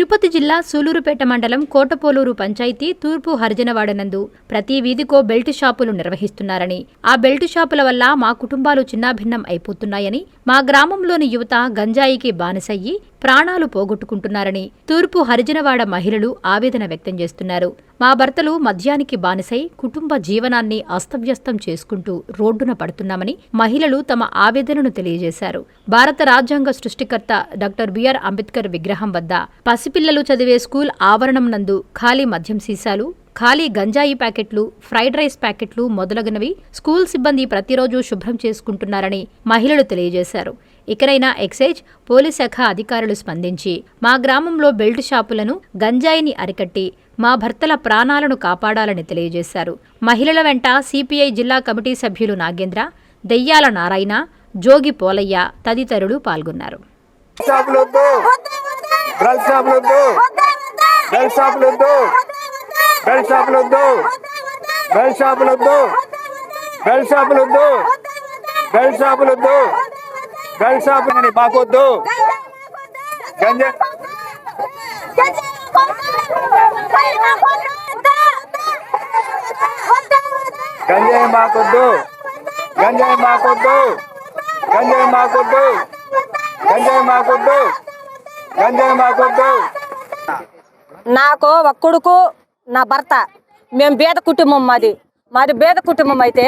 తిరుపతి జిల్లా సూలూరుపేట మండలం కోటపోలూరు పంచాయతీ తూర్పు హరిజనవాడనందు ప్రతి వీధికో బెల్ట్ షాపులు నిర్వహిస్తున్నారని, ఆ బెల్ట్ షాపుల వల్ల మా కుటుంబాలు చిన్నాభిన్నం అయిపోతున్నాయని, మా గ్రామంలోని యువత గంజాయికి బానిసయ్యి ప్రాణాలు పోగొట్టుకుంటున్నారని తూర్పు హరిజనవాడ మహిళలు ఆవేదన వ్యక్తం చేస్తున్నారు. మా భర్తలు మద్యానికి బానిసై కుటుంబ జీవనాన్ని అస్తవ్యస్తం చేసుకుంటూ రోడ్డున పడుతున్నామని మహిళలు తమ ఆవేదనను తెలియజేశారు. భారత రాజ్యాంగ సృష్టికర్త డాక్టర్ బిఆర్ అంబేద్కర్ విగ్రహం వద్ద పసిపిల్లలు చదివే స్కూల్ ఆవరణం నందు ఖాళీ మద్యం సీసాలు, ఖాళీ గంజాయి ప్యాకెట్లు, ఫ్రైడ్ రైస్ ప్యాకెట్లు మొదలగునవి స్కూల్ సిబ్బంది ప్రతిరోజు శుభ్రం చేసుకుంటున్నారని మహిళలు తెలియజేశారు. ఇకనైనా ఎక్సైజ్, పోలీస్ శాఖ అధికారులు స్పందించి మా గ్రామంలో బెల్ట్ షాపులను, గంజాయిని అరికట్టి మా భర్తల ప్రాణాలను కాపాడాలని తెలియజేశారు. మహిళల వెంట సిపిఐ జిల్లా కమిటీ సభ్యులు నాగేంద్ర, దెయ్యాల నారాయణ, జోగి పోలయ్య తదితరులు పాల్గొన్నారు. మాకొద్దు గంజాయి మాకొద్దు, గంజాయి మాకొద్దు, గంజాయి మాకొద్దు, గంజాయి మాకొద్దు, గంజాయి మాకొద్దు. నాకు ఒక కొడుకు, నా భర్త. మేము పేద కుటుంబం. మాది పేద కుటుంబం అయితే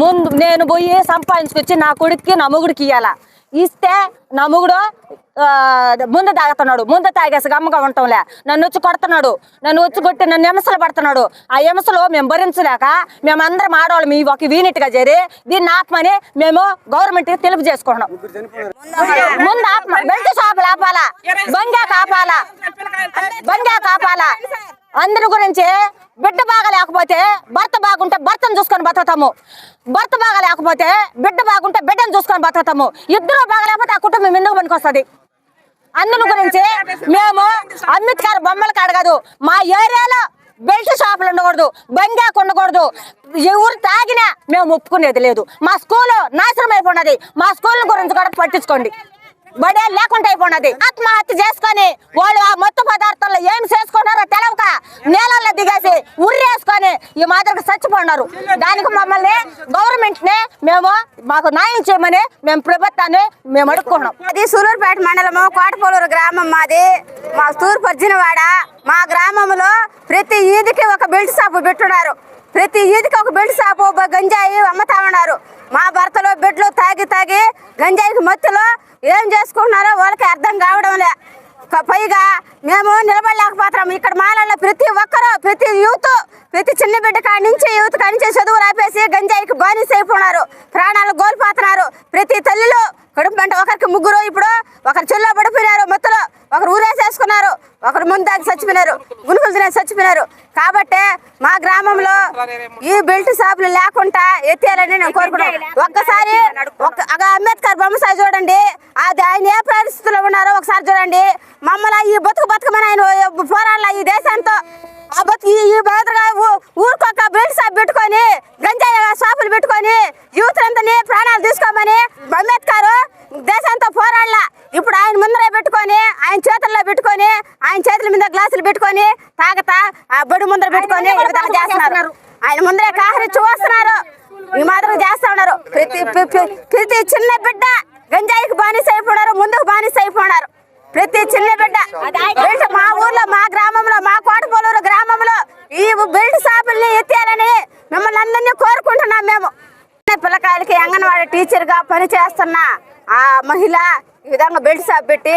ముందు నేను పోయి సంపాదించుకొచ్చి నా కొడుక్కి, నా మొగుడికి ఇవ్వాలా. ఇస్తే నా మొగుడు ముందు తాగుతున్నాడు. ముందు తాగేసి గమ్మగా ఉండటంలే నన్ను వచ్చి కొడుతున్నాడు. నన్ను వచ్చి కొట్టి నన్ను ఎమసలు పడుతున్నాడు. ఆ ఎమసలు మేము భరించలేక మేమందరం ఆడవాళ్ళం ఈ ఒక యూనిట్గా చేరి దీన్ని ఆత్మని మేము గవర్నమెంట్కి తెలుపు చేసుకుంటున్నాం. ముందు ఆత్మ బెల్ట్ షాపులు ఆపాలా, బంగా కాపాలా, బంగా కాపాలా. అందరి గురించి బిడ్డ బాగా లేకపోతే భర్త బాగుంటే భర్తను చూసుకొని బతుకుతాము, భర్త బాగా లేకపోతే బిడ్డ బాగుంటే బిడ్డను చూసుకొని బతుకుతాము. ఇద్దరు బాగా లేకపోతే ఆ కుటుంబం ఎందుకు పనికొస్తుంది? అందుని గురించి మేము అంబేద్కర్ బొమ్మలకు అడగదు. మా ఏరియాలో బెల్ట్ షాపులు ఉండకూడదు, బంగాకు ఉండకూడదు. ఎవరు తాగినా మేము ఒప్పుకునేది లేదు. మా స్కూలు నాశనం అయిపోయినది. మా స్కూల్ గురించి కూడా పట్టించుకోండి. బడే లేకుండా అయిపోయినది. ఆత్మహత్య చేసుకొని వాళ్ళు ఆ మత్తు పదార్థాల్లో ఏం చేసుకున్నారో తెలవక నేలల్లో దిగేసి ఉర్రేసుకొని ఈ మాదిరిగా చచ్చిపోయినారు. దానికి మమ్మల్ని గవర్నమెంట్ ని మాకు న్యాయం చేయమని మేము ప్రభుత్వాన్ని మేము అడుక్కున్నాం. అది సూలూరుపేట మండలము కోటపోలూరు గ్రామం మాది. మా తూర్పు హరిజనవాడ. మా గ్రామంలో ప్రతి ఈదికి ఒక బెల్ట్ షాపు పెట్టున్నారు. ప్రతి ఈదికి ఒక బెల్ట్ షాపు గంజాయి అమ్ముతా ఉన్నారు. మా భర్తలు బిడ్డలు తాగి తాగి గంజాయికి మత్తులో ఏం చేసుకుంటున్నారో వాళ్ళకి అర్థం కావడం లే. పైగా మేము నిలబడలేకపోతున్నాం. ఇక్కడ మాలల్లో ప్రతి ఒక్కరూ, ప్రతి యూత్, ప్రతి చిన్న బిడ్డ కాడి నుంచి యూత్ కాడి నుంచి చదువులు ఆపేసి గంజాయికి బానిస అయిపోయినారు. ప్రాణాలు కోల్పోతున్నారు. ప్రతి తల్లిలో కడుపు వెంట ఒకరికి ముగ్గురు, ఇప్పుడు ఒకరు చెల్లో పడిపోయినారు మత్తులో, ఒకరు ఊరేసేసుకున్నారు, ఒకరు ముందు దాకా చచ్చిపోయినారు, గునుకులు తినే చచ్చిపోయినారు. కాబట్టి మా గ్రామంలో ఈ బెల్ట్ షాపులు లేకుండా ఎత్తేయాలని నేను కోరుకున్నాను. ఒక్కసారి అంబేద్కర్ బొమ్మ సాయి చూడండి, అది ఆయన ఏ పరిస్థితుల్లో ఉన్నారో ఒకసారి చూడండి. మమ్మల్ని ఈ బతుకమని ఆయన పోరాడాల ఈ దేశంతో. ఆ బతుకు ఈ బతుగా ఊరికొక బెల్ట్ షాప్ పెట్టుకొని గంజాయి షాపులు పెట్టుకొని యూత్ అంతా ప్రాణాలు తీసుకోమని అంబేద్కర్ దేశంతో పోరాడలా. ఇప్పుడు ఆయన ముందరే పెట్టుకొని, ఆయన చేతుల్లో పెట్టుకొని, ఆయన చేతుల మీద గ్లాసులు పెట్టుకొని తాగతా ఆ బడి ముందర పెట్టుకొని ఈ విధంగా చేస్తున్నారు. ఆయన ముందరే కాహరించి వస్తున్నారు. ఈ మాత్రం చేస్తా ఉన్నారు. ప్రతి చిన్న బిడ్డ గంజాయికి బానిస అయిపోయినారు, ముందుకు బానిస అయిపోయినారు. ప్రతి చిన్న బిడ్డ. మా ఊర్లో, మా గ్రామంలో, మా కోటపోలూరు గ్రామంలో ఈ బెల్ట్ షాపుల్ని ఎత్తేయాలని మిమ్మల్ని అందరినీ కోరుకుంటున్నాం. మేము పిల్లకాయలకి అంగన్వాడీ టీచర్గా పని చేస్తున్న ఆ మహిళ ఈ విధంగా బెల్ట్ షాప్ పెట్టి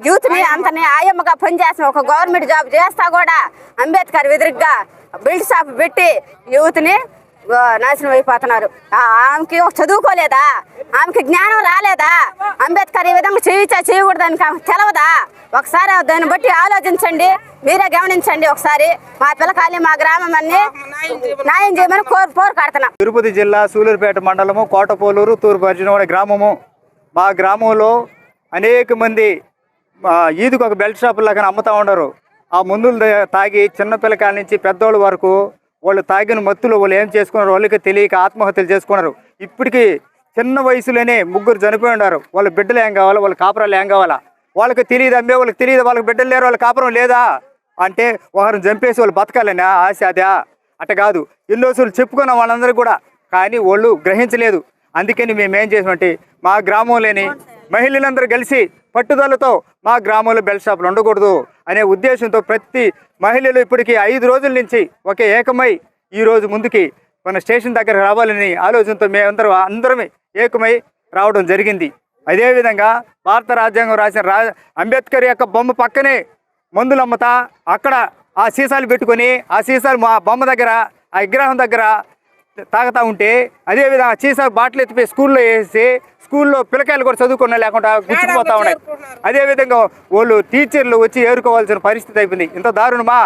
యూత్ని అంతని ఆయమ్మగా పనిచేస్తున్న ఒక గవర్నమెంట్ జాబ్ చేస్తా కూడా అంబేద్కర్ వ్యతిరేకంగా బెల్ట్ షాప్ పెట్టి యూత్ని నాశనం అయిపోతున్నారు. ఆమెకి చదువుకోలేదా? ఆమెకి జ్ఞానం రాలేదా? అంబేద్కర్ ఈ విధంగా చేయకూడదని తెలవదా? ఒకసారి దాన్ని బట్టి ఆలోచించండి, మీరే గమనించండి. ఒకసారి మా పిల్లకాయలు, మా గ్రామం అన్ని న్యాయం చేయమని కోరుకుంటున్నాం. తిరుపతి జిల్లా సూలూరుపేట మండలము కోటపోలూరు తూర్పు హరిజనవాడ గ్రామము. మా గ్రామంలో అనేక మంది ఈదుకు ఒక బెల్ట్ షాపులు లాగా అమ్ముతూ ఉండరు. ఆ మందులు తాగి చిన్న పిల్లకాయల నుంచి పెద్దోళ్ళ వరకు వాళ్ళు తాగిన మత్తులో వాళ్ళు ఏం చేసుకున్నారు వాళ్ళకి తెలియక ఆత్మహత్యలు చేసుకున్నారు. ఇప్పటికీ చిన్న వయసులోనే ముగ్గురు చనిపోయి ఉన్నారు. వాళ్ళ బిడ్డలు ఏం కావాలా, వాళ్ళ కాపురాలు ఏం కావాలా? వాళ్ళకి తెలియదు, అమ్మే వాళ్ళకి తెలియదు, వాళ్ళకి బిడ్డలు లేరు, వాళ్ళకి కాపురం లేదా అంటే ఒకరిని చంపేసి వాళ్ళు బతకాలనే ఆశ అదా? అట్ట కాదు. ఎన్నో రోజులు చెప్పుకున్నాం వాళ్ళందరూ కూడా, కానీ వాళ్ళు గ్రహించలేదు. అందుకని మేమేం చేసామంటే మా గ్రామంలోని మహిళలందరూ కలిసి పట్టుదలతో మా గ్రామంలో బెల్ట్ షాపులు ఉండకూడదు అనే ఉద్దేశంతో ప్రతి మహిళలు ఇప్పటికీ 5 రోజుల నుంచి ఒకే ఏకమై ఈరోజు ముందుకి మన స్టేషన్ దగ్గర రావాలని ఆలోచనతో అందరం ఏకమై రావడం జరిగింది. అదేవిధంగా భారత రాజ్యాంగం రాసిన అంబేద్కర్ యొక్క బొమ్మ పక్కనే మందులు అమ్ముతా అక్కడ ఆ సీసాలు పెట్టుకొని ఆ సీసాలు మా బొమ్మ దగ్గర ఆ విగ్రహం దగ్గర తాగుతూ ఉంటే, అదేవిధంగా సీసా బాటిల్ ఎత్తిపోయి స్కూల్లో వేసి స్కూల్లో పిల్లకాయలు కూడా చదువుకున్నా లేకుండా గుర్తుకుపోతూ ఉన్నాయి. అదేవిధంగా వాళ్ళు టీచర్లు వచ్చి ఏరుకోవాల్సిన పరిస్థితి అయిపోయింది. ఇంత దారుణమా?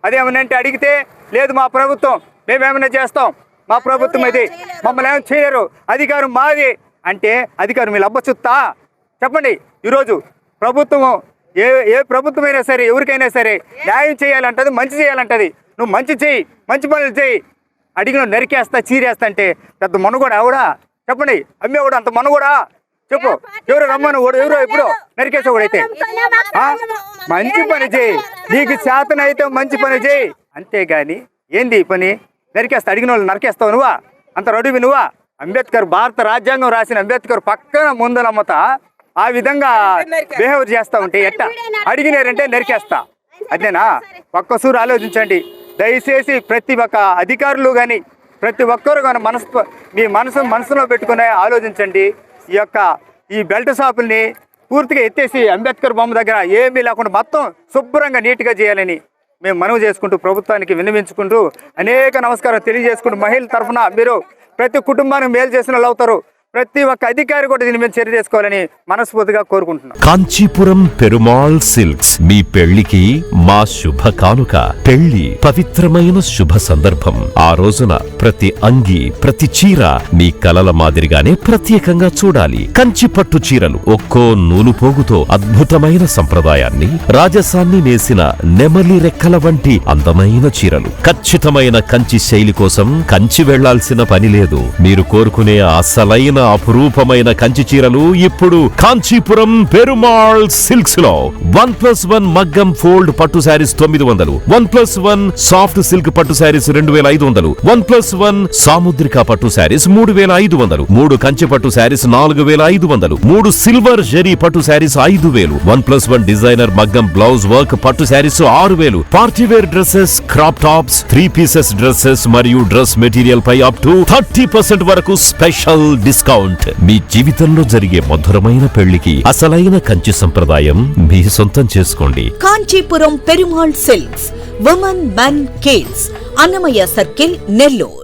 అదేమనంటే అడిగితే లేదు మా ప్రభుత్వం, మేమేమైనా చేస్తాం, మా ప్రభుత్వం ఇది, మమ్మల్ని ఏమైనా చేయరు, అధికారం మాది అంటే అధికారం మీరు అబ్బచుత్తా? చెప్పండి. ఈరోజు ప్రభుత్వము ఏ ప్రభుత్వమైనా సరే ఎవరికైనా సరే న్యాయం చేయాలంటది, మంచి చేయాలంటది. నువ్వు మంచి చేయి, మంచి పనులు చేయి, అడిగిన నరికేస్తా చీరేస్తా అంటే పెద్ద మనుగోడా ఆవిడా? చెప్పండి. అమ్మేవాడు అంత మనుగోడా? చెప్పు. ఎవరు రమ్మను ఎవరో ఎప్పుడో నరికేసేవాడైతే మంచి పని చేయి, నీకు చేతనైతే మంచి పని చేయి, అంతేగాని ఏంది పని నరికేస్తా, అడిగిన వాళ్ళు నరికేస్తావు నువ్వా? అంత రడువి నువ్వా? అంబేద్కర్ భారత రాజ్యాంగం రాసిన అంబేద్కర్ పక్కన ముందలమ్మతా ఆ విధంగా బిహేవ్ చేస్తూ ఉంటే ఎట్ట? అడిగినారంటే నరికేస్తా, అదేనా? ఒక్కసూరు ఆలోచించండి దయచేసి. ప్రతి ఒక్క అధికారులు కానీ ప్రతి ఒక్కరు కానీ మీ మనసులో పెట్టుకునే ఆలోచించండి. ఈ బెల్ట్ షాపుల్ని పూర్తిగా ఎత్తేసి అంబేద్కర్ బొమ్మ దగ్గర ఏమీ లేకుండా మొత్తం శుభ్రంగా నీట్గా చేయాలని మేము మనవి చేసుకుంటూ ప్రభుత్వానికి విన్నవించుకుంటూ అనేక నమస్కారం తెలియజేసుకుంటూ మహిళల తరఫున మీరు ప్రతి కుటుంబానికి మేలు చేసిన వాళ్ళు అవుతారు. ప్రతి ఒక్క అధికారి కూడా దీని మీద చర్య చేసుకోవాలని మనస్ఫూర్తిగా కోరుకుంటున్నాం. కాంచీపురం పెరుమాళ్ సిల్క్స్ మీ పెళ్లికి మా శుభ కానుక. పెళ్లి పవిత్రమైన శుభ సందర్భం. ఆ రోజున ప్రతి అంగి, ప్రతి చీర మీ కలల మాదిరిగానే ప్రత్యేకంగా చూడాలి. కంచి పట్టు చీరలు ఒక్కో నూలు పోగుతో అద్భుతమైన సంప్రదాయాన్ని, రాజసాన్ని నేసిన నెమలి రెక్కల వంటి అందమైన చీరలు. ఖచ్చితమైన కంచి శైలి కోసం కంచి వెళ్లాల్సిన పని లేదు. మీరు కోరుకునే అసలైన అపురూపమైన కంచి చీరలు ఇప్పుడు కాంచీపురం పెరుమాళ్ సిల్క్స్ లో 1+1 మగ్గం ఫోల్డ్ పట్టు శారీస్ 900, 1+1 సాఫ్ట్ సిల్క్ పట్టు శారీస్ 2500, 1+1 సాముద్రిక పట్టు శారీస్ 3500, 3 కంచి పట్టు శారీస్ 4500, 3 సిల్వర్ జరీ పట్టు శారీస్ 5000, 1+1 డిజైనర్ మగ్గం బ్లౌజ్ వర్క్ పట్టు saris 6000, party wear dresses, crop tops, 3 pieces dresses మరియు డ్రెస్ మెటీరియల్ పై అప్ టు 30% వరకు స్పెషల్ డిస్కౌంట్. మీ జీవితంలో జరిగే మధురమైన పెళ్లికి అసలైన కంచి సంప్రదాయం మీ సొంతం చేసుకోండి. Kanchipuram Perumal silks, women, men, kids, Annamayya circle, Nellore.